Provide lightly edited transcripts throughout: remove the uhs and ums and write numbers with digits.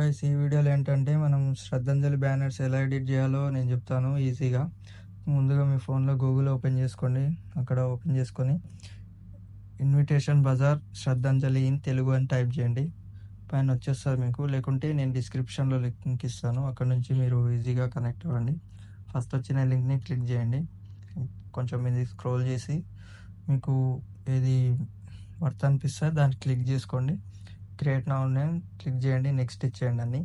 Guys ఈ వీడియోలో ఏంటంటే మనం శ్రద్ధాంజలి బ్యానర్స్ ఎలా ఎడిట్ చేయాలో నేను చెప్తాను ఈజీగా. ముందుగా మీ ఫోన్లో గూగుల్ ఓపెన్ చేసుకోండి. అక్కడ ఓపెన్ చేసుకొని ఇన్విటేషన్ బజార్ శ్రద్ధాంజలి ఇన్ తెలుగు అని టైప్ చేయండి. పైన వచ్చేస్తుంది మీకు. లేకుంటే నేను డిస్క్రిప్షన్లో లింక్ ఇస్తాను, అక్కడ నుంచి మీరు ఈజీగా కనెక్ట్ అవ్వండి. ఫస్ట్ వచ్చిన లింక్ని క్లిక్ చేయండి. కొంచెం ఇది స్క్రోల్ చేసి మీకు ఏది వర్త్ అనిపిస్తే దాన్ని క్లిక్ చేసుకోండి. క్రియేట్ నౌ నేమ్ క్లిక్ చేయండి. నెక్స్ట్ ఇచ్చేయండి అన్ని.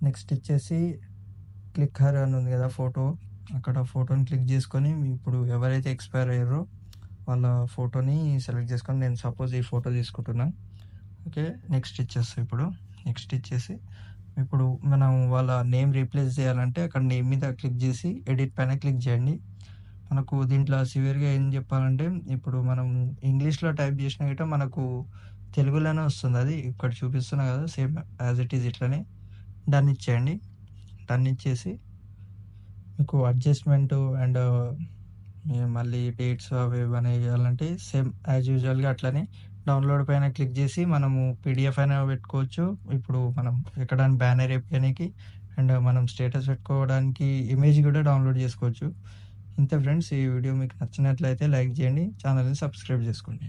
నెక్స్ట్ ఇచ్చేసి క్లిక్ హర్ అని ఉంది కదా ఫోటో, అక్కడ ఫోటోని క్లిక్ చేసుకొని ఇప్పుడు ఎవరైతే ఎక్స్పైర్ అయ్యారో వాళ్ళ ఫోటోని సెలెక్ట్ చేసుకొని, నేను సపోజ్ ఈ ఫోటో తీసుకుంటున్నాను. ఓకే, నెక్స్ట్ ఇచ్చేస్తాను. ఇప్పుడు నెక్స్ట్ ఇచ్చేసి ఇప్పుడు మనం వాళ్ళ నేమ్ రీప్లేస్ చేయాలంటే అక్కడ నేమ్ మీద క్లిక్ చేసి ఎడిట్ పైన క్లిక్ చేయండి. మనకు దీంట్లో సివియర్గా ఏం చెప్పాలంటే, ఇప్పుడు మనం ఇంగ్లీష్లో టైప్ చేసిన గిట్ట మనకు తెలుగులోనే వస్తుంది. అది ఇక్కడ చూపిస్తున్నా కదా, సేమ్ యాజ్ ఇట్ ఈజ్ ఇట్లనే డన్ ఇచ్చేయండి. డన్ ఇచ్చేసి మీకు అడ్జస్ట్మెంట్ అండ్ మళ్ళీ డేట్స్ అవి ఇవన్నీ చేయాలంటే సేమ్ యాజ్ యూజువల్గా అట్లనే డౌన్లోడ్ పైన క్లిక్ చేసి మనము పీడిఎఫ్ అయినా పెట్టుకోవచ్చు. ఇప్పుడు మనం ఎక్కడానికి బ్యానర్ వేయడానికి అండ్ మనం స్టేటస్ పెట్టుకోవడానికి ఇమేజ్ కూడా డౌన్లోడ్ చేసుకోవచ్చు. ఇంతే ఫ్రెండ్స్, ఈ వీడియో మీకు నచ్చినట్లయితే లైక్ చేయండి, ఛానల్ని సబ్స్క్రైబ్ చేసుకోండి.